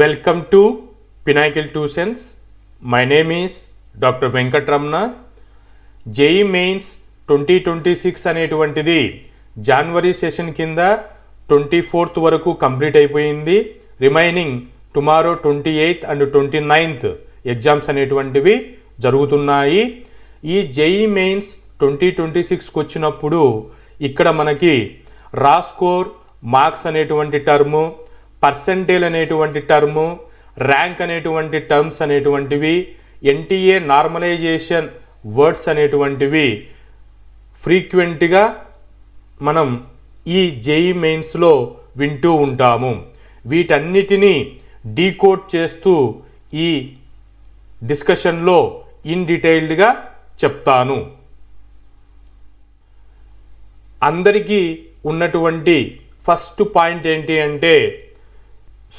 Welcome to Pinnacle Tuitions. My name is Dr. Venkatramana. JEE Mains 2026 అనేటువంటిది జనవరి session కింద 24th వరకు complete అయిపోయింది. Remaining tomorrow 28th and 29th exams అనేటువంటివి జరుగుతున్నాయి. ఈ JEE Mains 2026కి వచ్చినప్పుడు ఇక్కడ మనకి రా స్కోర్, మార్క్స్ అనేటువంటి టర్ము, పర్సెంటేజ్ అనేటువంటి టర్ము, ర్యాంక్ అనేటువంటి టర్మ్స్ అనేటువంటివి, NTA నార్మలైజేషన్ వర్డ్స్ అనేటువంటివి ఫ్రీక్వెంట్గా మనం ఈ JEE మెయిన్స్లో వింటూ ఉంటాము. వీటన్నిటినీ డీకోడ్ చేస్తూ ఈ డిస్కషన్లో ఇన్ డీటెయిల్డ్గా చెప్తాను. అందరికీ ఉన్నటువంటి ఫస్ట్ పాయింట్ ఏంటి అంటే,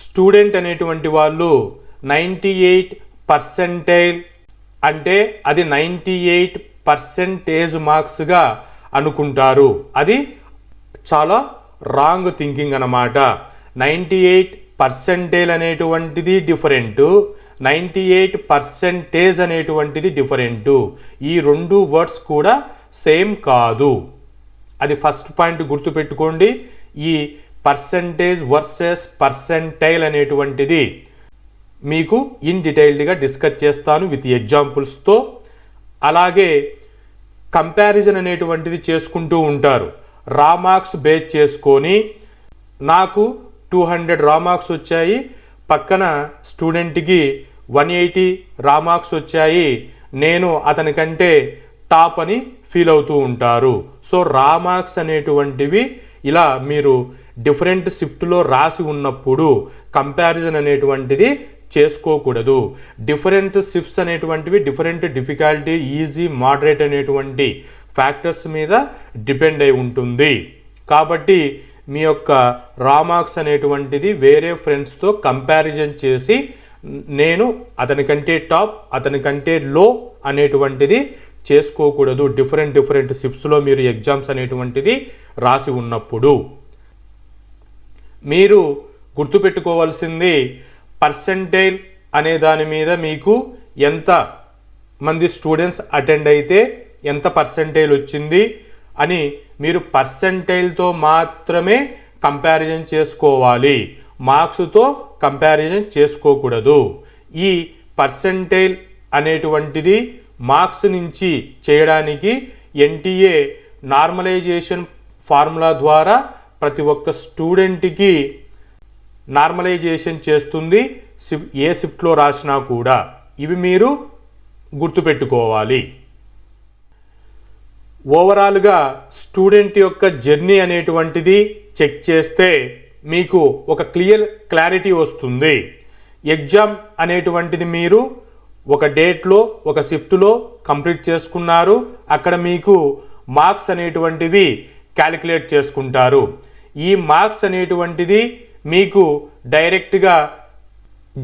స్టూడెంట్ అనేటువంటి వాళ్ళు 98% అంటే అది 98% మార్క్స్గా అనుకుంటారు. అది చాలా రాంగ్ థింకింగ్ అన్నమాట. 98% అనేటువంటిది డిఫరెంటు, 98% అనేటువంటిది డిఫరెంటు. ఈ రెండు వర్డ్స్ కూడా సేమ్ కాదు. అది ఫస్ట్ పాయింట్ గుర్తుపెట్టుకోండి. ఈ పర్సెంటేజ్ వర్సెస్ పర్సెంటైల్ అనేటువంటిది మీకు ఇన్ డీటెయిల్డ్గా డిస్కస్ చేస్తాను విత్ ఎగ్జాంపుల్స్తో. అలాగే కంపారిజన్ అనేటువంటిది చేసుకుంటూ ఉంటారు. రా మార్క్స్ బేస్ చేసుకొని నాకు 200 రా మార్క్స్ వచ్చాయి, పక్కన స్టూడెంట్కి 180 రా మార్క్స్ వచ్చాయి, నేను అతనికంటే టాప్ అని ఫీల్ అవుతూ ఉంటారు. సో రా మార్క్స్ అనేటువంటివి ఇలా మీరు డిఫరెంట్ షిఫ్ట్లో రాసి ఉన్నప్పుడు కంపారిజన్ అనేటువంటిది చేసుకోకూడదు. డిఫరెంట్ షిఫ్ట్స్ అనేటువంటివి డిఫరెంట్ డిఫికల్టీ, ఈజీ, మోడరేట్ అనేటువంటి ఫ్యాక్టర్స్ మీద డిపెండ్ అయి ఉంటుంది. కాబట్టి మీ యొక్క రా మార్క్స్ అనేటువంటిది వేరే ఫ్రెండ్స్తో కంపారిజన్ చేసి నేను అతనికంటే టాప్, అతనికంటే లో అనేటువంటిది చేసుకోకూడదు. డిఫరెంట్ షిఫ్ట్స్లో మీరు ఎగ్జామ్స్ అనేటువంటిది రాసి ఉన్నప్పుడు మీరు గుర్తుపెట్టుకోవాల్సింది పర్సెంటైల్ అనే దాని మీద మీకు ఎంత మంది స్టూడెంట్స్ అటెండ్ అయితే ఎంత పర్సెంటైల్ వచ్చింది అని మీరు పర్సెంటైల్తో మాత్రమే కంపారిజన్ చేసుకోవాలి, మార్క్స్తో కంపారిజన్ చేసుకోకూడదు. ఈ పర్సెంటైల్ అనేటువంటిది మార్క్స్ నుంచి చేయడానికి NTA నార్మలైజేషన్ ఫార్ములా ద్వారా ప్రతి ఒక్క స్టూడెంట్కి నార్మలైజేషన్ చేస్తుంది, ఏ షిఫ్ట్లో రాసినా కూడా. ఇవి మీరు గుర్తుపెట్టుకోవాలి. ఓవరాల్గా స్టూడెంట్ యొక్క జర్నీ అనేటువంటిది చెక్ చేస్తే మీకు ఒక క్లారిటీ వస్తుంది. ఎగ్జామ్ అనేటువంటిది మీరు ఒక డేట్లో ఒక షిఫ్ట్లో కంప్లీట్ చేసుకున్నారు, అక్కడ మీకు మార్క్స్ అనేటువంటివి క్యాలిక్యులేట్ చేసుకుంటారు. ఈ మార్క్స్ అనేటువంటిది మీకు డైరెక్ట్గా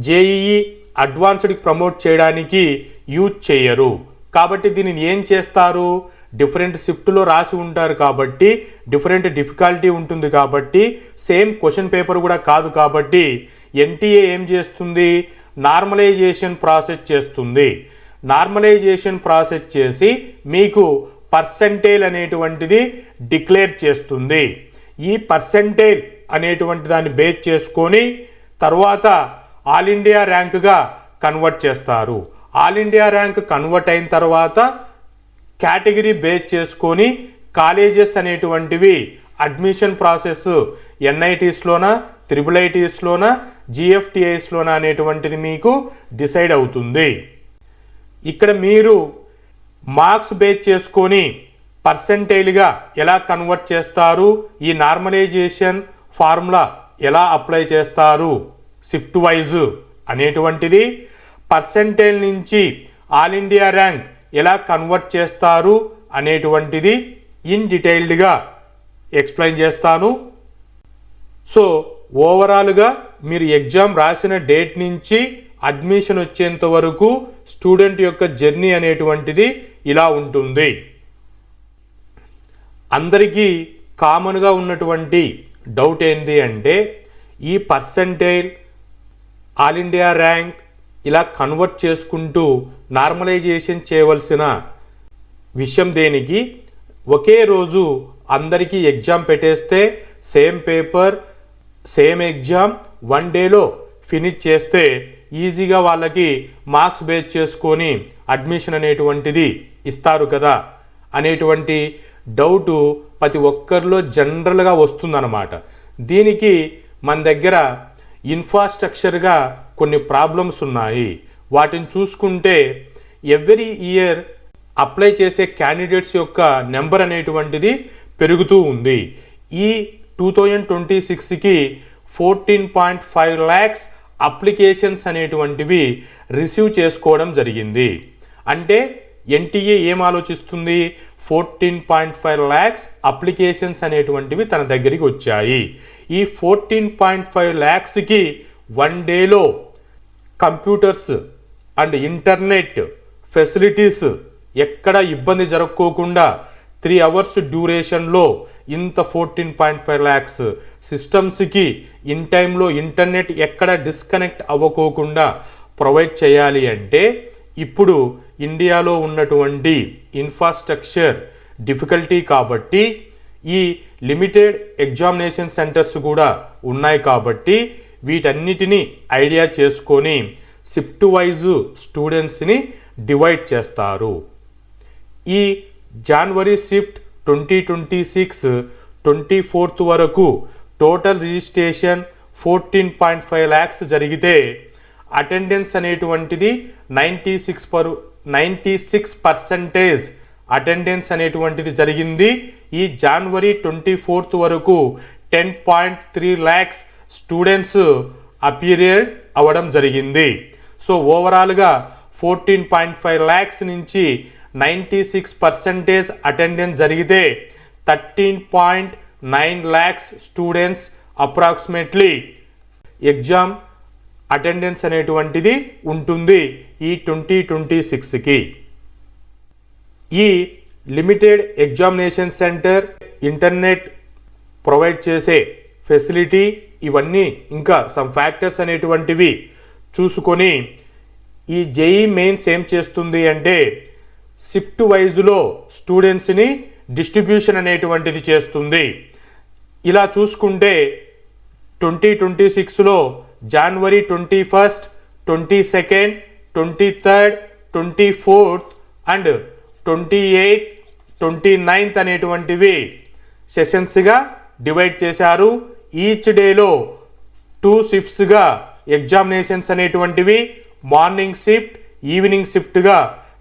JEE అడ్వాన్స్డ్కి ప్రమోట్ చేయడానికి యూజ్ చేయరు. కాబట్టి దీనిని ఏం చేస్తారు, డిఫరెంట్ షిఫ్ట్లో రాసి ఉంటారు కాబట్టి డిఫరెంట్ డిఫికల్టీ ఉంటుంది కాబట్టి సేమ్ క్వశ్చన్ పేపర్ కూడా కాదు కాబట్టి NTA ఏం చేస్తుంది, నార్మలైజేషన్ ప్రాసెస్ చేస్తుంది. నార్మలైజేషన్ ప్రాసెస్ చేసి మీకు పర్సెంటేజ్ అనేటువంటిది డిక్లేర్ చేస్తుంది. ఈ పర్సెంటేజ్ అనేటువంటి దాన్ని బేస్ చేసుకొని తర్వాత ఆల్ ఇండియా ర్యాంక్గా కన్వర్ట్ చేస్తారు. ఆల్ ఇండియా ర్యాంక్ కన్వర్ట్ అయిన తర్వాత కేటగిరీ బేస్ చేసుకొని కాలేజెస్ అనేటువంటివి అడ్మిషన్ ప్రాసెస్ NITsలోనా, IIITsలోనా, GFTIsలోనా అనేటువంటిది మీకు డిసైడ్ అవుతుంది. ఇక్కడ మీరు మార్క్స్ బేస్ చేసుకొని పర్సెంటైల్గా ఎలా కన్వర్ట్ చేస్తారు, ఈ నార్మలైజేషన్ ఫార్ములా ఎలా అప్లై చేస్తారు షిఫ్ట్ వైజ్ అనేటువంటిది, పర్సెంటైల్ నుంచి ఆల్ ఇండియా ర్యాంక్ ఎలా కన్వర్ట్ చేస్తారు అనేటువంటిది ఇన్ డీటెయిల్డ్గా ఎక్స్ప్లెయిన్ చేస్తాను. సో ఓవరాల్గా మీరు ఎగ్జామ్ రాసిన డేట్ నుంచి అడ్మిషన్ వచ్చేంత వరకు స్టూడెంట్ యొక్క జర్నీ అనేటువంటిది ఇలా ఉంటుంది. అందరికీ కామన్గా ఉన్నటువంటి డౌట్ ఏంటి అంటే, ఈ పర్సెంటైల్ ఆల్ ఇండియా ర్యాంక్ ఇలా కన్వర్ట్ చేసుకుంటూ నార్మలైజేషన్ చేయవలసిన విషయం దేనికి? ఒకే రోజు అందరికీ ఎగ్జామ్ పెట్టేస్తే సేమ్ పేపర్ సేమ్ ఎగ్జామ్ 1 డేలో ఫినిష్ చేస్తే ఈజీగా వాళ్ళకి మార్క్స్ బేస్ చేసుకొని అడ్మిషన్ అనేటువంటిది ఇస్తారు కదా అనేటువంటి డౌటు ప్రతి ఒక్కరిలో జనరల్గా వస్తుందన్నమాట. దీనికి మన దగ్గర ఇన్ఫ్రాస్ట్రక్చర్గా కొన్ని ప్రాబ్లమ్స్ ఉన్నాయి. వాటిని చూసుకుంటే ఎవ్రీ ఇయర్ అప్లై చేసే క్యాండిడేట్స్ యొక్క నెంబర్ అనేటువంటిది పెరుగుతూ ఉంది. ఈ 2026కి 14.5 lakhs అప్లికేషన్స్ అనేటువంటివి రిసీవ్ చేసుకోవడం జరిగింది. అంటే ఎన్టీఏ ఏం ఆలోచిస్తుంది? 14.5 lakhs అప్లికేషన్స్ అనేటువంటివి తన దగ్గరికి వచ్చాయి. ఈ 14.5 lakhsకి 1 డేలో కంప్యూటర్స్ అండ్ ఇంటర్నెట్ ఫెసిలిటీస్ ఎక్కడ ఇబ్బంది జరగకోకుండా 3 hours డ్యూరేషన్లో ఇంత 14.5 lakhs సిస్టమ్స్కి ఇన్ టైంలో ఇంటర్నెట్ ఎక్కడ డిస్కనెక్ట్ అవ్వకోకుండా ప్రొవైడ్ చేయాలి అంటే ఇప్పుడు ఇండియాలో ఉన్నటువంటి ఇన్ఫ్రాస్ట్రక్చర్ డిఫికల్టీ కాబట్టి ఈ లిమిటెడ్ ఎగ్జామినేషన్ సెంటర్స్ కూడా ఉన్నాయి కాబట్టి వీటన్నిటినీ ఐడియా చేసుకొని షిఫ్ట్ వైజ్ స్టూడెంట్స్ని డివైడ్ చేస్తారు. ఈ జనవరి షిఫ్ట్ 2026 24th వరకు టోటల్ రిజిస్ట్రేషన్ 14.5 lakhs జరిగితే అటెండెన్స్ అనేటువంటిది 96% అటెండెన్స్ అనేటువంటిది జరిగింది. ఈ జనవరి 24th వరకు 10.3 lakhs స్టూడెంట్స్ అపియర్ అవ్వడం జరిగింది. సో ఓవరాల్గా 14.5 lakhs నుంచి 96% అటెండెన్స్ జరిగితే 13.9 lakhs students approximately exam attendance అనేటువంటిది ఉంటుంది ఈ 2026కి. ఈ limited examination centre, internet provide చేసే ఫెసిలిటీ, ఇవన్నీ ఇంకా సమ్ ఫ్యాక్టర్స్ అనేటువంటివి చూసుకొని ఈ జేఈ మెయిన్స్ ఏం చేస్తుంది అంటే షిఫ్ట్ వైజ్లో స్టూడెంట్స్ని డిస్ట్రిబ్యూషన్ అనేటువంటిది చేస్తుంది. ఇలా చూసుకుంటే 2026లో జనవరి 21, 22, 23, 24 అండ్ 28, 29 అనేటువంటివి సెషన్స్గా డివైడ్ చేశారు. ఈచ్ డేలో 2 షిఫ్ట్స్గా ఎగ్జామినేషన్స్ అనేటువంటివి మార్నింగ్ షిఫ్ట్, ఈవినింగ్ షిఫ్ట్గా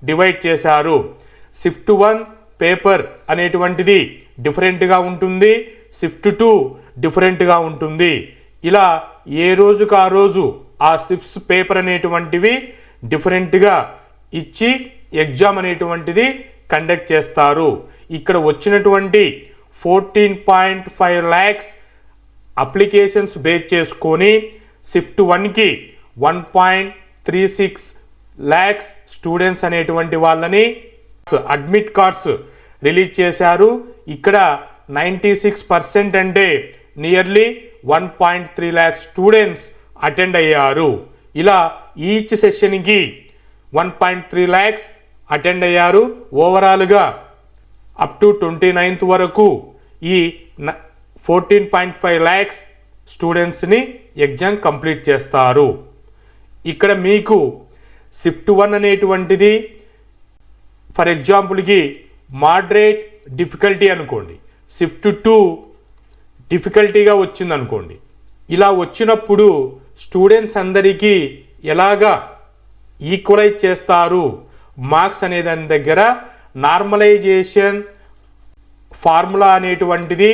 డివైడ్ చేశారు. షిఫ్ట్ 1 పేపర్ అనేటువంటిది డిఫరెంట్గా ఉంటుంది, షిఫ్ట్ 2 డిఫరెంట్గా ఉంటుంది. ఇలా ఏ రోజుకు ఆ రోజు ఆ షిఫ్ట్స్ పేపర్ అనేటువంటివి డిఫరెంట్గా ఇచ్చి ఎగ్జామ్ అనేటువంటిది కండక్ట్ చేస్తారు. ఇక్కడ వచ్చినటువంటి 14.5 lakhs అప్లికేషన్స్ బేస్ చేసుకొని షిఫ్ట్ 1కి 1.36 lakhs స్టూడెంట్స్ అనేటువంటి వాళ్ళని అడ్మిట్ కార్డ్స్ రిలీజ్ చేశారు. ఇక్కడ 96% అంటే నియర్లీ 1.3 lakhs స్టూడెంట్స్ అటెండ్ అయ్యారు. ఇలా ఈచ్ సెషన్కి 1.3 lakhs అటెండ్ అయ్యారు. ఓవరాల్గా అప్ టు 29th వరకు ఈ 14.5 lakhs స్టూడెంట్స్ని ఎగ్జామ్ కంప్లీట్ చేస్తారు. ఇక్కడ మీకు షిఫ్ట్ 1 అనేటువంటిది ఫర్ ఎగ్జాంపుల్కి మోడరేట్ డిఫికల్టీ అనుకోండి, షిఫ్ట్ 2 డిఫికల్టీగా వచ్చింది అనుకోండి. ఇలా వచ్చినప్పుడు స్టూడెంట్స్ అందరికీ ఎలాగా ఈక్వలైజ్ చేస్తారు మార్క్స్ అనే దాని దగ్గర నార్మలైజేషన్ ఫార్ములా అనేటువంటిది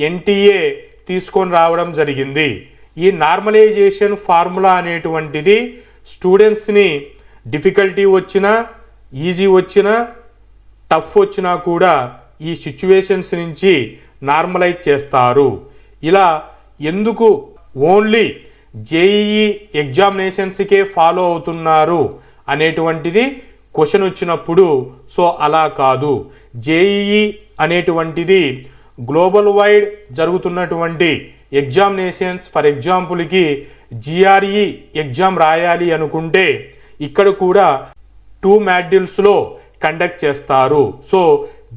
ఎన్టీఏ తీసుకొని రావడం జరిగింది. ఈ నార్మలైజేషన్ ఫార్ములా అనేటువంటిది స్టూడెంట్స్ని డిఫికల్టీ వచ్చినా, ఈజీ వచ్చినా, టఫ్ వచ్చినా కూడా ఈ సిచ్యువేషన్స్ నుంచి నార్మలైజ్ చేస్తారు. ఇలా ఎందుకు ఓన్లీ జేఈఈ ఎగ్జామినేషన్స్కే ఫాలో అవుతున్నారు అనేటువంటిది క్వశ్చన్ వచ్చినప్పుడు, సో అలా కాదు. జేఈఈ అనేటువంటిది గ్లోబల్ వైడ్ జరుగుతున్నటువంటి ఎగ్జామినేషన్స్. ఫర్ ఎగ్జాంపుల్కి జిఆర్ఈ ఎగ్జామ్ రాయాలి అనుకుంటే ఇక్కడ కూడా 2 మాడ్యూల్స్లో కండక్ట్ చేస్తారు. సో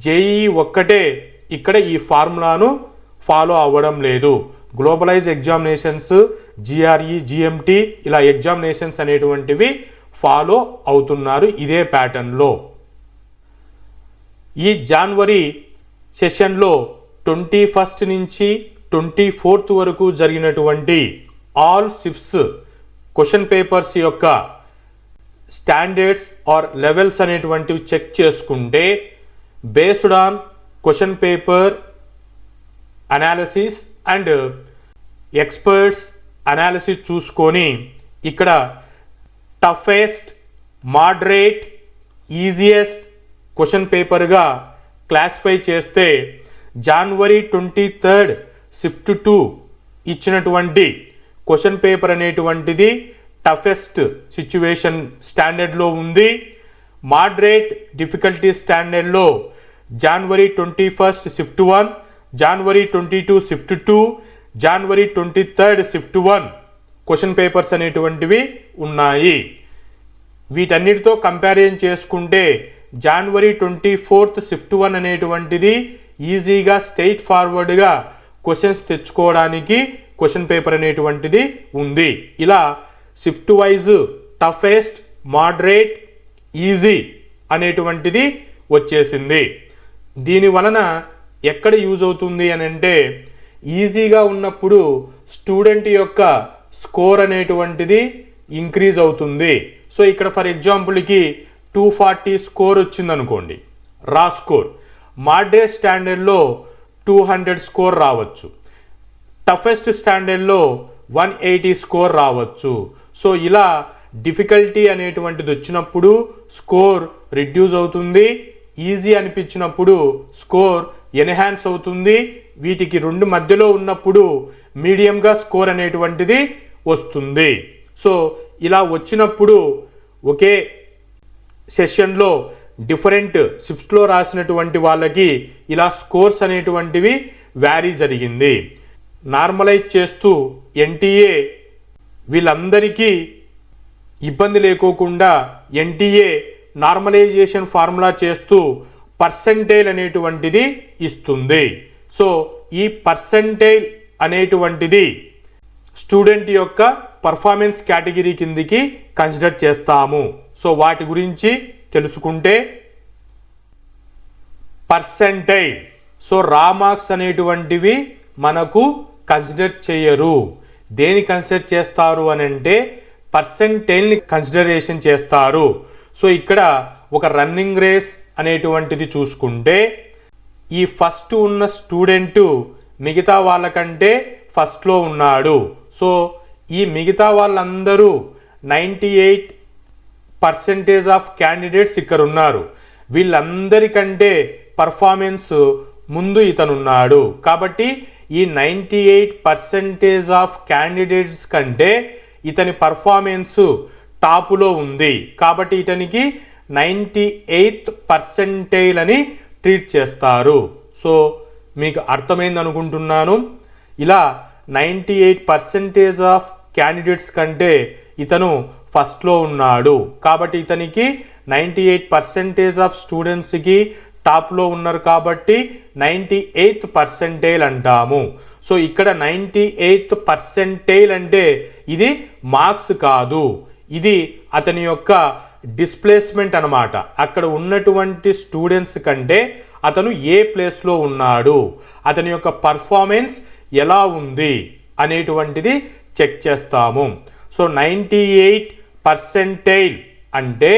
జేఈ ఒక్కటే ఇక్కడ ఈ ఫార్ములాను ఫాలో అవ్వడం లేదు. గ్లోబలైజ్ ఎగ్జామినేషన్స్, జిఆర్ఈ, జిఎంటి ఇలా ఎగ్జామినేషన్స్ అనేటువంటివి ఫాలో అవుతున్నారు ఇదే ప్యాటర్న్లో. ఈ జనవరి సెషన్లో 21 నుంచి 24 వరకు జరిగినటువంటి ఆల్ షిఫ్ట్స్ క్వశ్చన్ పేపర్స్ యొక్క స్టాండర్డ్స్ ఆర్ లెవెల్స్ అనేటువంటివి చెక్ చేసుకుంటే based on question paper analysis and experts analysis చూసుకొని ఇక్కడ టఫెస్ట్, మోడరేట్, ఈజియెస్ట్ క్వశ్చన్ పేపర్గా క్లాసిఫై చేస్తే జనవరి 23 షిఫ్ట్ 2 ఇచ్చినటువంటి క్వశ్చన్ పేపర్ అనేటువంటిది టఫెస్ట్ సిచ్యువేషన్ స్టాండర్డ్లో ఉంది. మోడరేట్ డిఫికల్టీ స్టాండర్డ్లో జనవరి 21 షిఫ్ట్ 1, జనవరి 22 షిఫ్ట్ 2, జనవరి 23 షిఫ్ట్ 1 క్వశ్చన్ పేపర్స్ అనేటువంటివి ఉన్నాయి. వీటన్నిటితో కంపారిజన్ చేసుకుంటే జనవరి 24 షిఫ్ట్ 1 అనేటువంటిది ఈజీగా స్ట్రైట్ ఫార్వర్డ్గా క్వశ్చన్స్ తెచ్చుకోవడానికి క్వశ్చన్ పేపర్ అనేటువంటిది ఉంది. ఇలా shift wise toughest, moderate, easy అనేటువంటిది వచ్చేసింది. దీని వలన ఎక్కడ యూజ్ అవుతుంది అని అంటే ఈజీగా ఉన్నప్పుడు స్టూడెంట్ యొక్క స్కోర్ అనేటువంటిది ఇంక్రీజ్ అవుతుంది. సో ఇక్కడ ఫర్ ఎగ్జాంపుల్కి 240 స్కోర్ వచ్చిందనుకోండి రా స్కోర్, మోడరేట్ స్టాండర్డ్లో 200 స్కోర్ రావచ్చు, టఫెస్ట్ స్టాండర్డ్లో 180 స్కోర్ రావచ్చు. సో ఇలా డిఫికల్టీ అనేటువంటిది వచ్చినప్పుడు స్కోర్ రిడ్యూస్ అవుతుంది, ఈజీ అనిపించినప్పుడు స్కోర్ ఎన్హాన్స్ అవుతుంది. వీటికి రెండు మధ్యలో ఉన్నప్పుడు మీడియంగా స్కోర్ అనేటువంటిది వస్తుంది. సో ఇలా వచ్చినప్పుడు ఒకే సెషన్లో డిఫరెంట్ షిఫ్ట్స్లో రాసినటువంటి వాళ్ళకి ఇలా స్కోర్స్ అనేటువంటివి వ్యారీ జరిగింది. నార్మలైజ్ చేస్తూ ఎన్టీఏ వీళ్ళందరికీ ఇబ్బంది లేకోకుండా ఎన్టీఏ నార్మలైజేషన్ ఫార్ములా చేస్తూ పర్సెంటైల్ అనేటువంటిది ఇస్తుంది. సో ఈ పర్సెంటైల్ అనేటువంటిది స్టూడెంట్ యొక్క పర్ఫార్మెన్స్ కేటగిరీ కిందికి కన్సిడర్ చేస్తాము. సో వాటి గురించి తెలుసుకుంటే పర్సెంటైల్, సో రా మార్క్స్ అనేటువంటివి మనకు కన్సిడర్ చేయరు. దేని కన్సిడర్ చేస్తారు అని అంటే పర్సెంటైల్ని కన్సిడరేషన్ చేస్తారు. సో ఇక్కడ ఒక రన్నింగ్ రేస్ అనేటువంటిది చూసుకుంటే ఈ ఫస్ట్ ఉన్న స్టూడెంట్ మిగతా వాళ్ళకంటే ఫస్ట్లో ఉన్నాడు. సో ఈ మిగతా వాళ్ళందరూ 98% ఆఫ్ క్యాండిడేట్స్ ఇక్కడ ఉన్నారు. వీళ్ళందరికంటే పర్ఫార్మెన్స్ ముందు ఇతనున్నాడు. కాబట్టి ఈ 98% ఆఫ్ క్యాండిడేట్స్ కంటే ఇతని పర్ఫార్మెన్స్ టాపులో ఉంది. కాబట్టి ఇతనికి 98th పర్సెంటైల్ అని ట్రీట్ చేస్తారు. సో మీకు అర్థమైంది అనుకుంటున్నాను. ఇలా 98% ఆఫ్ క్యాండిడేట్స్ కంటే ఇతను ఫస్ట్లో ఉన్నాడు. కాబట్టి ఇతనికి 98% ఆఫ్ స్టూడెంట్స్కి టాప్లో ఉన్నారు కాబట్టి 98th పర్సెంటైల్ అంటాము. సో ఇక్కడ 98th పర్సెంటైల్ అంటే ఇది మార్క్స్ కాదు, ఇది అతని యొక్క డిస్ప్లేస్మెంట్ అన్నమాట. అక్కడ ఉన్నటువంటి స్టూడెంట్స్ కంటే అతను ఏ ప్లేస్లో ఉన్నాడు, అతని యొక్క పర్ఫార్మెన్స్ ఎలా ఉంది అనేటువంటిది చెక్ చేస్తాము. సో 98 పర్సెంటైల్ అంటే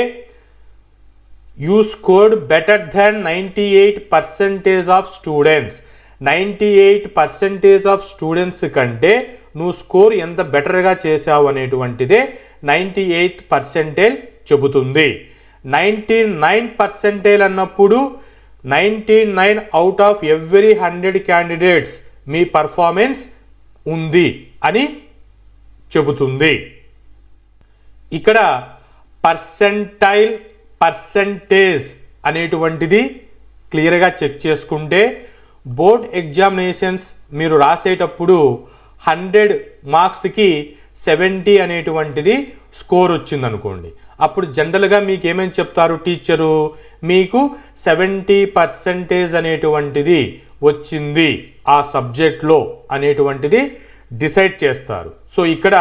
you scored better than 98% of students. 98% of students కంటే నువ్వు స్కోర్ ఎంత బెటర్గా చేసావు అనేటువంటిదే 98th పర్సెంటైల్ చెబుతుంది. 99 పర్సెంటైల్ అన్నప్పుడు 99 out of every 100 candidates me performance ఉంది అని చెబుతుంది. ఇక్కడ పర్సెంటైల్, పర్సెంటేజ్ అనేటువంటిది క్లియర్గా చెక్ చేసుకుంటే బోర్డ్ ఎగ్జామినేషన్స్ మీరు రాసేటప్పుడు 100 మార్క్స్కి 70 అనేటువంటిది స్కోర్ వచ్చింది అనుకోండి. అప్పుడు జనరల్గా మీకు ఏమేమి చెప్తారు టీచరు, మీకు 70% అనేటువంటిది వచ్చింది ఆ సబ్జెక్ట్లో అనేటువంటిది డిసైడ్ చేస్తారు. సో ఇక్కడ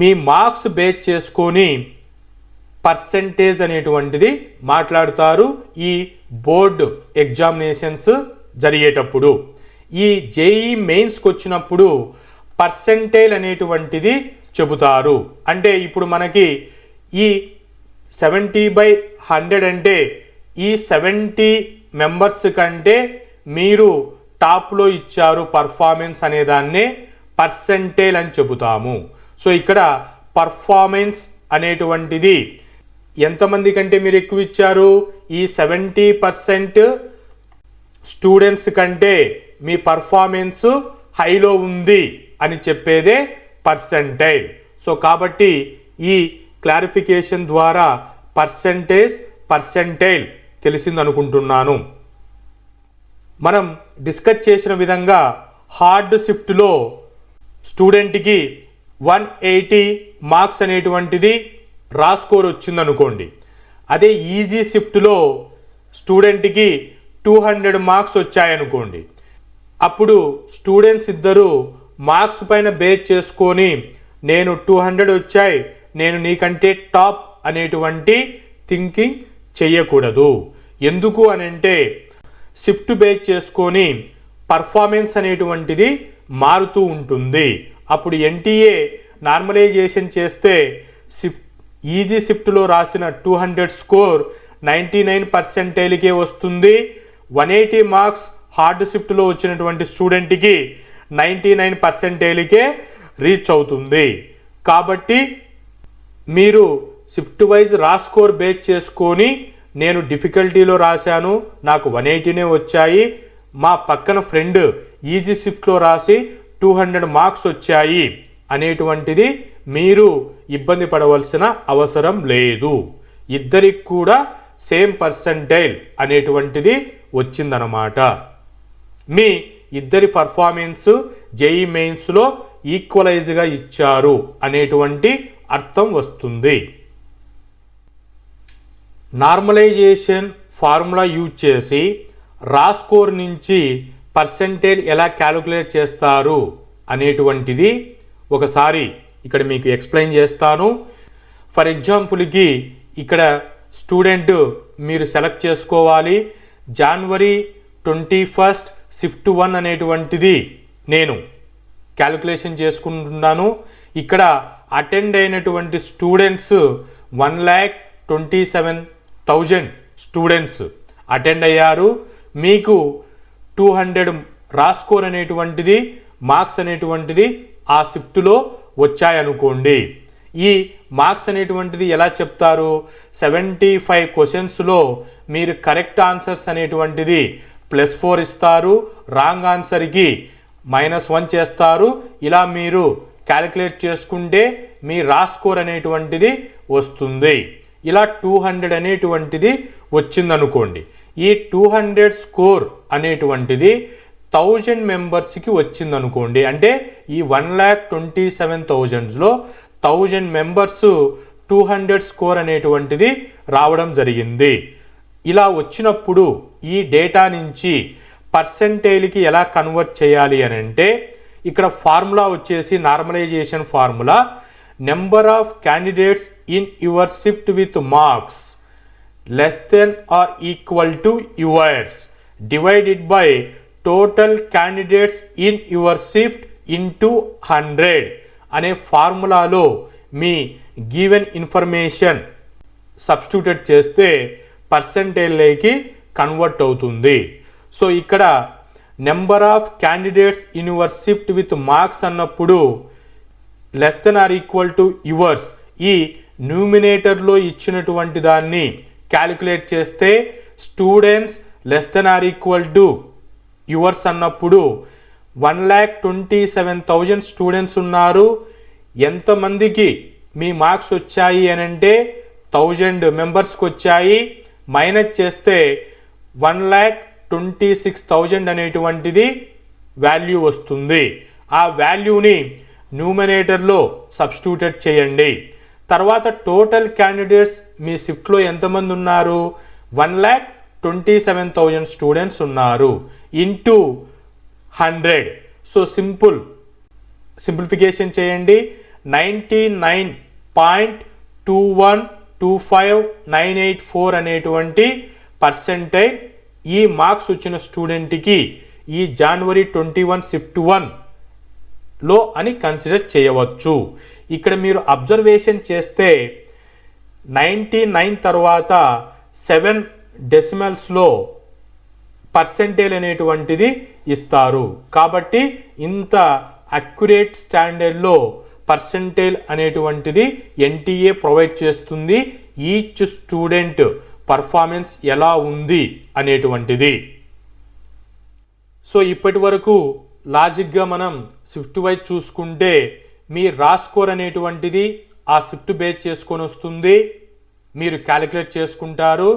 మీ మార్క్స్ బేస్ చేసుకొని పర్సెంటేజ్ అనేటువంటిది మాట్లాడుతారు ఈ బోర్డు ఎగ్జామినేషన్స్ జరిగేటప్పుడు. ఈ జేఈ మెయిన్స్కి వచ్చినప్పుడు పర్సెంటైల్ అనేటువంటిది చెబుతారు. అంటే ఇప్పుడు మనకి ఈ 70/100 అంటే ఈ 70 మెంబర్స్ కంటే మీరు టాప్లో ఇచ్చారు పర్ఫార్మెన్స్ అనేదాన్నే పర్సెంటైల్ అని చెబుతాము. సో ఇక్కడ పర్ఫార్మెన్స్ అనేటువంటిది ఎంతమంది కంటే మీరు ఎక్కువ ఇచ్చారు, ఈ 70% స్టూడెంట్స్ కంటే మీ పర్ఫార్మెన్స్ హైలో ఉంది అని చెప్పేదే పర్సెంటైల్. సో కాబట్టి ఈ క్లారిఫికేషన్ ద్వారా పర్సెంటైల్ తెలిసిందనుకుంటున్నాను. మనం డిస్కస్ చేసిన విధంగా హార్డ్ షిఫ్ట్లో స్టూడెంట్కి 180 మార్క్స్ అనేటువంటిది రా స్కోర్ వచ్చిందనుకోండి. అదే ఈజీ షిఫ్ట్లో స్టూడెంట్కి 200 మార్క్స్ వచ్చాయనుకోండి. అప్పుడు స్టూడెంట్స్ ఇద్దరు మార్క్స్ పైన బేస్ చేసుకొని నేను 200 వచ్చాయి, నేను నీకంటే టాప్ అనేటువంటి థింకింగ్ చెయ్యకూడదు. ఎందుకు అనంటే షిఫ్ట్ బేస్ చేసుకొని పర్ఫార్మెన్స్ అనేటువంటిది మారుతూ ఉంటుంది. అప్పుడు ఎన్టీఏ నార్మలైజేషన్ చేస్తే ఈజీ షిఫ్ట్లో రాసిన 200 స్కోర్ 99%కే వస్తుంది. 180 మార్క్స్ హార్డ్ షిఫ్ట్లో వచ్చినటువంటి స్టూడెంట్కి 99%కే రీచ్ అవుతుంది. కాబట్టి మీరు షిఫ్ట్ వైజ్ రా స్కోర్ బేస్ చేసుకొని నేను డిఫికల్టీలో రాశాను, నాకు 180నే వచ్చాయి, మా పక్కన ఫ్రెండ్ ఈజీ షిఫ్ట్లో రాసి 200 మార్క్స్ వచ్చాయి అనేటువంటిది మీరు ఇబ్బంది పడవలసిన అవసరం లేదు. ఇద్దరికి కూడా సేమ్ పర్సెంటైల్ అనేటువంటిది వచ్చిందనమాట. మీ ఇద్దరి పర్ఫార్మెన్స్ జేఈ మెయిన్స్లో ఈక్వలైజ్గా ఇచ్చారు అనేటువంటి అర్థం వస్తుంది. నార్మలైజేషన్ ఫార్ములా యూజ్ చేసి రా స్కోర్ నుంచి పర్సెంటైల్ ఎలా క్యాలిక్యులేట్ చేస్తారు అనేటువంటిది ఒకసారి ఇక్కడ మీకు ఎక్స్ప్లెయిన్ చేస్తాను. ఫర్ ఎగ్జాంపుల్కి ఇక్కడ స్టూడెంట్ మీరు సెలెక్ట్ చేసుకోవాలి. January 21 షిఫ్ట్ 1 అనేటువంటిది నేను క్యాలిక్యులేషన్ చేసుకుంటున్నాను. ఇక్కడ అటెండ్ అయినటువంటి స్టూడెంట్స్ 1,27,000 స్టూడెంట్స్ అటెండ్ అయ్యారు. మీకు 200 రా స్కోర్ అనేటువంటిది మార్క్స్ అనేటువంటిది ఆ షిఫ్ట్లో వచ్చాయనుకోండి. ఈ మార్క్స్ అనేటువంటిది ఎలా చెప్తారు, 75 క్వశ్చన్స్లో మీరు కరెక్ట్ ఆన్సర్స్ అనేటువంటిది +4 ఇస్తారు, రాంగ్ ఆన్సర్కి -1 చేస్తారు. ఇలా మీరు క్యాలిక్యులేట్ చేసుకుంటే మీ రా స్కోర్ అనేటువంటిది వస్తుంది. ఇలా 200 అనేటువంటిది వచ్చిందనుకోండి. ఈ 200 స్కోర్ అనేటువంటిది 1000 మెంబర్స్కి వచ్చిందనుకోండి. అంటే ఈ 1,27,000లో 1000 మెంబర్స్ 200 స్కోర్ అనేటువంటిది రావడం జరిగింది. ఇలా వచ్చినప్పుడు ఈ డేటా నుంచి పర్సెంటైల్కి ఎలా కన్వర్ట్ చేయాలి అని అంటే ఇక్కడ ఫార్ములా వచ్చేసి normalization formula, number of candidates in your shift with marks less than or equal to yours divided by total candidates in your shift into 100 అనే ఫార్ములాలో మీ గివెన్ ఇన్ఫర్మేషన్ సబ్స్టిట్యూట్ చేస్తే పర్సెంటైల్లోకి కన్వర్ట్ అవుతుంది. సో ఇక్కడ number of candidates in your shift with marks అన్నప్పుడు <= yours ఈ న్యూమినేటర్లో ఇచ్చినటువంటి దాన్ని calculate చేస్తే students <= yours అన్నప్పుడు 1,27,000 స్టూడెంట్స్ ఉన్నారు. ఎంతమందికి మీ మార్క్స్ వచ్చాయి అని అంటే 1000 మెంబర్స్కి వచ్చాయి. మైనస్ చేస్తే 1,26,000 అనేటువంటిది వాల్యూ వస్తుంది. ఆ వాల్యూని న్యూమరేటర్లో సబ్స్టిట్యూట్ చేయండి. తర్వాత టోటల్ క్యాండిడేట్స్ మీ షిఫ్ట్లో ఎంతమంది ఉన్నారు? 1,27,000 స్టూడెంట్స్ ఉన్నారు ఇంటూ 100. సో సింప్లిఫికేషన్ చేయండి. 99.2125984 అనేటువంటి పర్సెంటేజ్ ఈ మార్క్స్ వచ్చిన స్టూడెంట్కి ఈ January 21 షిఫ్ట్ 1లో అని కన్సిడర్ చేయవచ్చు. ఇక్కడ మీరు అబ్జర్వేషన్ చేస్తే 99 తర్వాత 7 డెసిమల్స్లో పర్సెంటేజ్ అనేటువంటిది ఇస్తారు. కాబట్టి ఇంత అక్యురేట్ స్టాండర్డ్లో పర్సెంటేజ్ అనేటువంటిది ఎన్టీఏ ప్రొవైడ్ చేస్తుంది. ఈచ్ స్టూడెంట్ పర్ఫార్మెన్స్ ఎలా ఉంది అనేటువంటిది. సో ఇప్పటి వరకు లాజిక్గా మనం షిఫ్ట్ వైజ్ చూసుకుంటే మీ రా స్కోర్ అనేటువంటిది ఆ షిఫ్ట్ బేస్ చేసుకొని వస్తుంది. మీరు క్యాలిక్యులేట్ చేసుకుంటారు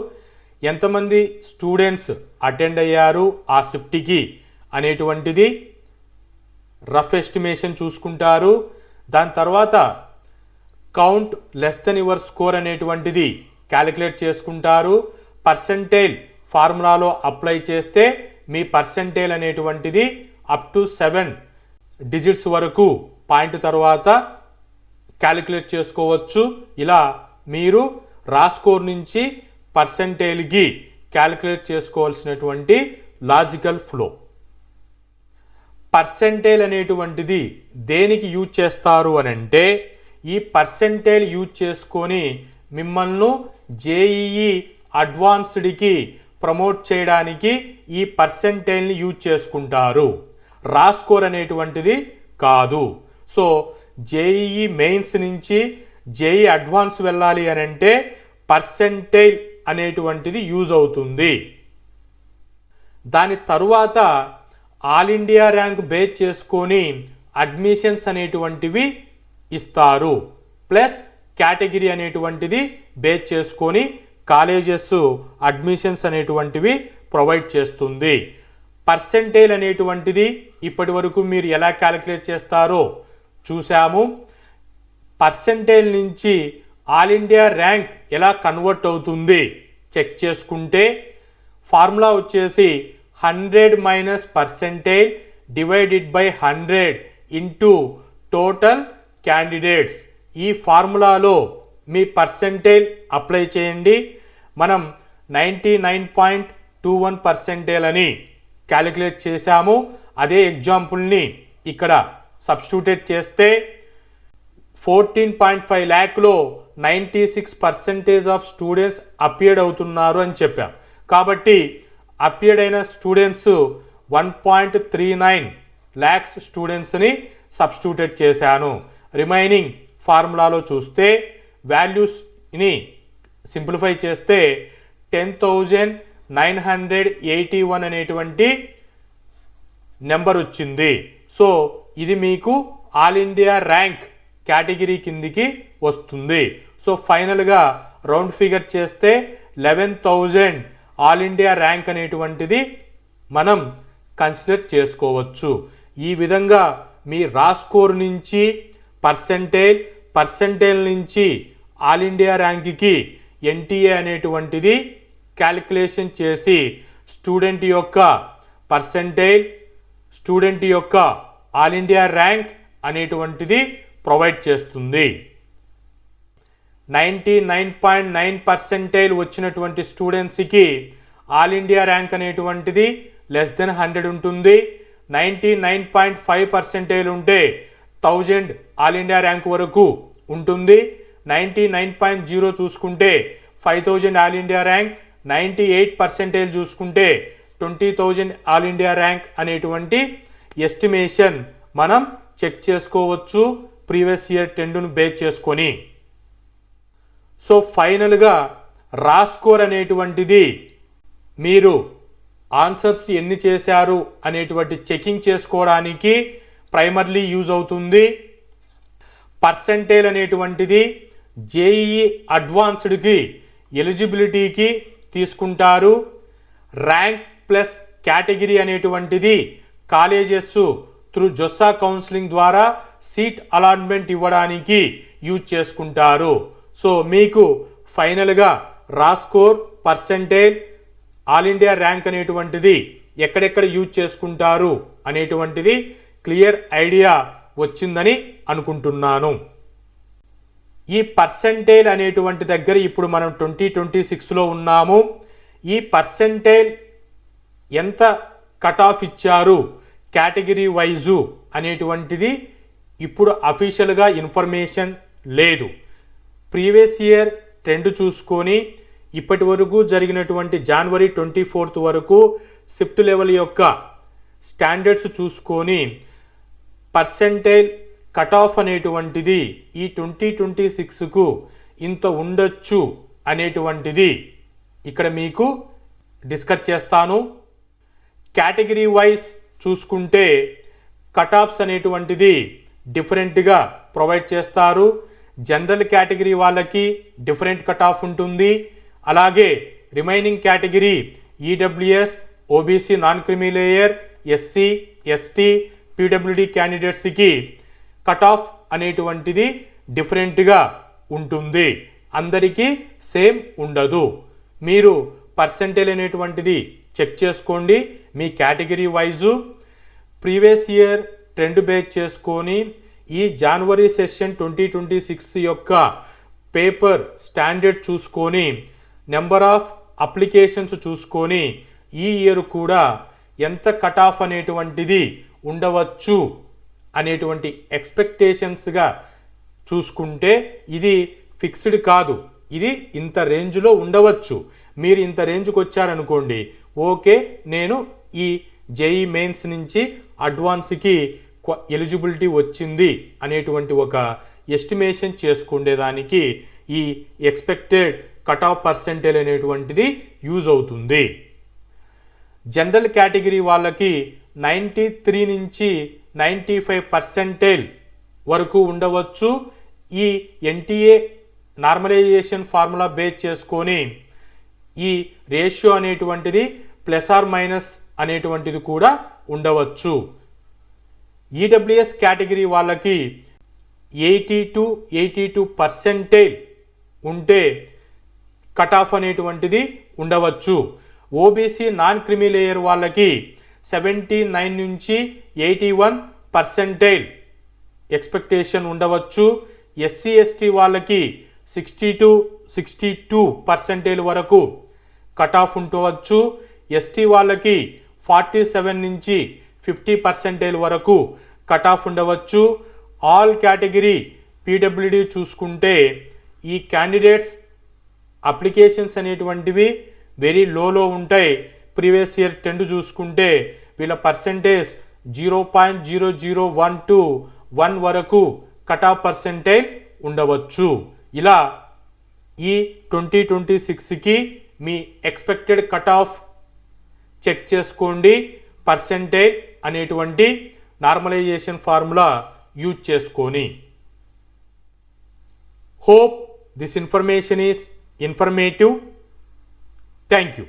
ఎంతమంది స్టూడెంట్స్ అటెండ్ అయ్యారు ఆ షిఫ్ట్కి అనేటువంటిది రఫ్ ఎస్టిమేషన్ చూసుకుంటారు. దాని తర్వాత count less than your score అనేటువంటిది క్యాలిక్యులేట్ చేసుకుంటారు. పర్సెంటేజ్ ఫార్ములాలో అప్లై చేస్తే మీ పర్సెంటేజ్ అనేటువంటిది అప్ టు 7 డిజిట్స్ వరకు పాయింట్ తర్వాత క్యాలిక్యులేట్ చేసుకోవచ్చు. ఇలా మీరు రా స్కోర్ నుంచి పర్సెంటేజ్కి క్యాలిక్యులేట్ చేసుకోవాల్సినటువంటి లాజికల్ ఫ్లో. పర్సెంటేజ్ అనేటువంటిది దేనికి యూజ్ చేస్తారు అని అంటే ఈ పర్సెంటేజ్ యూజ్ చేసుకొని మిమ్మల్ని జేఈఈ అడ్వాన్స్డ్కి ప్రమోట్ చేయడానికి ఈ పర్సెంటేజ్ని యూజ్ చేసుకుంటారు. రా స్కోర్ అనేటువంటిది కాదు. సో జేఈఈ మెయిన్స్ నుంచి జేఈ అడ్వాన్స్ వెళ్ళాలి అని అంటే పర్సెంటేజ్ అనేటువంటిది యూజ్ అవుతుంది. దాని తరువాత ఆల్ ఇండియా ర్యాంక్ బేస్ చేసుకొని అడ్మిషన్స్ అనేటువంటివి ఇస్తారు. ప్లస్ కేటగిరీ అనేటువంటిది బేస్ చేసుకొని కాలేజెస్ అడ్మిషన్స్ అనేటువంటివి ప్రొవైడ్ చేస్తుంది. పర్సెంటేజ్ అనేటువంటిది ఇప్పటి వరకు మీరు ఎలా క్యాలిక్యులేట్ చేస్తారో చూసాము. పర్సెంటేజ్ నుంచి ఆల్ ఇండియా ర్యాంక్ ఎలా కన్వర్ట్ అవుతుంది చెక్ చేసుకుంటే ఫార్ములా వచ్చేసి 100 minus percentage divided by 100 into total candidates. ఈ ఫార్ములాలో మీ పర్సెంటేజ్ అప్లై చేయండి. మనం 99.21% అని క్యాలిక్యులేట్ చేశాము. అదే ఎగ్జాంపుల్ని ఇక్కడ సబ్స్టిట్యూట్ చేస్తే 14.5 lakhలో 96% ఆఫ్ స్టూడెంట్స్ అపియర్డ్ అవుతున్నారు అని చెప్పాం. కాబట్టి అపియర్డ్ అయిన స్టూడెంట్స్ 1.39 lakhs స్టూడెంట్స్ని సబ్స్టిట్యూట్ చేశాను. రిమైనింగ్ ఫార్ములాలో చూస్తే వాల్యూస్ని సింప్లిఫై చేస్తే 10,981 అనేటువంటి నెంబర్ వచ్చింది. సో ఇది మీకు ఆల్ ఇండియా ర్యాంక్ కేటగిరీ కిందికి వస్తుంది. సో ఫైనల్గా రౌండ్ ఫిగర్ చేస్తే 11,000 ఆల్ ఇండియా ర్యాంక్ అనేటువంటిది మనం కన్సిడర్ చేసుకోవచ్చు. ఈ విధంగా మీ రా స్కోర్ నుంచి పర్సెంటేజ్ నుంచి ఆల్ ఇండియా ర్యాంక్కి ఎన్టీఏ అనేటువంటిది క్యాలిక్యులేషన్ చేసి స్టూడెంట్ యొక్క పర్సెంటేజ్, స్టూడెంట్ యొక్క ఆల్ ఇండియా ర్యాంక్ అనేటువంటిది ప్రొవైడ్ చేస్తుంది. 99.9% వచ్చినటువంటి స్టూడెంట్స్కి ఆల్ ఇండియా ర్యాంక్ అనేటువంటిది లెస్ దెన్ 100 ఉంటుంది. 99.5% ఉంటే 1000 ఆల్ ఇండియా ర్యాంక్ వరకు ఉంటుంది. 99.0 చూసుకుంటే 5000 ఆల్ ఇండియా ర్యాంక్, 98% చూసుకుంటే 20,000 ఆల్ ఇండియా ర్యాంక్ అనేటువంటి ఎస్టిమేషన్ మనం చెక్ చేసుకోవచ్చు ప్రీవియస్ ఇయర్ ట్రెండ్ను బేస్ చేసుకొని. సో ఫైనల్గా రా స్కోర్ అనేటువంటిది మీరు ఆన్సర్స్ ఎన్ని చేశారు అనేటువంటి చెకింగ్ చేసుకోవడానికి ప్రైమర్లీ యూజ్ అవుతుంది. పర్సెంటేజ్ అనేటువంటిది జేఈఈ అడ్వాన్స్డ్కి ఎలిజిబిలిటీకి తీసుకుంటారు. ర్యాంక్ ప్లస్ కేటగిరీ అనేటువంటిది కాలేజెస్ త్రూ జొస్సా కౌన్సిలింగ్ ద్వారా సీట్ అలాట్మెంట్ ఇవ్వడానికి యూజ్ చేసుకుంటారు. సో మీకు ఫైనల్గా రా score, percentage, all India rank అనేటువంటిది ఎక్కడెక్కడ యూజ్ చేసుకుంటారు అనేటువంటిది క్లియర్ ఐడియా వచ్చిందని అనుకుంటున్నాను. ఈ పర్సెంటేజ్ అనేటువంటి దగ్గర ఇప్పుడు మనం 2026లో ఉన్నాము. ఈ పర్సెంటేజ్ ఎంత కట్ ఆఫ్ ఇచ్చారు కేటగిరీ వైజు అనేటువంటిది ఇప్పుడు అఫీషియల్గా ఇన్ఫర్మేషన్ లేదు. ప్రీవియస్ ఇయర్ ట్రెండ్ చూసుకొని ఇప్పటి వరకు జరిగినటువంటి జనవరి 24 వరకు షిఫ్ట్ లెవెల్ యొక్క స్టాండర్డ్స్ చూసుకొని పర్సెంటేజ్ కట్ ఆఫ్ అనేటువంటిది ఈ 2026కు ఇంత ఉండొచ్చు అనేటువంటిది ఇక్కడ మీకు డిస్కస్ చేస్తాను. కేటగిరీ వైజ్ చూసుకుంటే కట్ ఆఫ్స్ అనేటువంటిది డిఫరెంట్గా ప్రొవైడ్ చేస్తారు. జనరల్ కేటగిరీ వాళ్ళకి డిఫరెంట్ కట్ ఆఫ్ ఉంటుంది. అలాగే remaining category EWS, OBC non creamy layer, SC, ST, PWD క్యాండిడేట్స్కి కట్ ఆఫ్ అనేటువంటిది డిఫరెంట్గా ఉంటుంది. అందరికీ సేమ్ ఉండదు. మీరు పర్సెంటేజ్ అనేటువంటిది చెక్ చేసుకోండి. మీ category wise previous year trend base చేసుకొని ఈ జనవరి సెషన్ 2026 యొక్క పేపర్ స్టాండర్డ్ చూసుకొని నెంబర్ ఆఫ్ అప్లికేషన్స్ చూసుకొని ఈ ఇయర్ కూడా ఎంత కట్ ఆఫ్ అనేటువంటిది ఉండవచ్చు అనేటువంటి ఎక్స్పెక్టేషన్స్గా చూసుకుంటే ఇది ఫిక్స్డ్ కాదు. ఇది ఇంత రేంజ్లో ఉండవచ్చు. మీరు ఇంత రేంజ్కి వచ్చారనుకోండి, ఓకే నేను ఈ జేఈ మెయిన్స్ నుంచి అడ్వాన్స్కి ఎలిజిబిలిటీ వచ్చింది అనేటువంటి ఒక ఎస్టిమేషన్ చేసుకునేదానికి ఈ ఎక్స్పెక్టెడ్ కట్ ఆఫ్ పర్సెంటేజ్ అనేటువంటిది యూజ్ అవుతుంది. జనరల్ కేటగిరీ వాళ్ళకి 93 నుంచి 95% వరకు ఉండవచ్చు. ఈ ఎన్టీఏ నార్మలైజేషన్ ఫార్ములా బేస్ చేసుకొని ఈ రేషియో అనేటువంటిది ప్లస్ ఆర్ మైనస్ అనేటువంటిది కూడా ఉండవచ్చు. ఈడబ్ల్యూఎస్ కేటగిరీ వాళ్ళకి 82% ఉంటే కట్ ఆఫ్ అనేటువంటిది ఉండవచ్చు. ఓబీసీ నాన్ క్రిమీ లేయర్ వాళ్ళకి 79 నుంచి 81% ఎక్స్పెక్టేషన్ ఉండవచ్చు. ఎస్సీ ఎస్టీ వాళ్ళకి 62% వరకు కట్ ఆఫ్ ఉండవచ్చు. ఎస్టీ వాళ్ళకి 47 నుంచి 50% వరకు కట్ ఆఫ్ ఉండవచ్చు. ఆల్ కేటగిరీ పీడబ్ల్యూడి చూసుకుంటే ఈ క్యాండిడేట్స్ అప్లికేషన్స్ అనేటువంటివి వెరీ లోలో ఉంటాయి. ప్రీవియస్ ఇయర్ ట్రెండ్ చూసుకుంటే వీళ్ళ పర్సెంటేజ్ 0.0012 వరకు కట్ ఆఫ్ పర్సెంటేజ్ ఉండవచ్చు. ఇలా ఈ 2026కి మీ ఎక్స్పెక్టెడ్ కట్ ఆఫ్ చెక్ చేసుకోండి. పర్సెంటేజ్ అనేటువంటి నార్మలైజేషన్ ఫార్ములా యూజ్ చేసుకొని. Hope this information is informative. Thank you.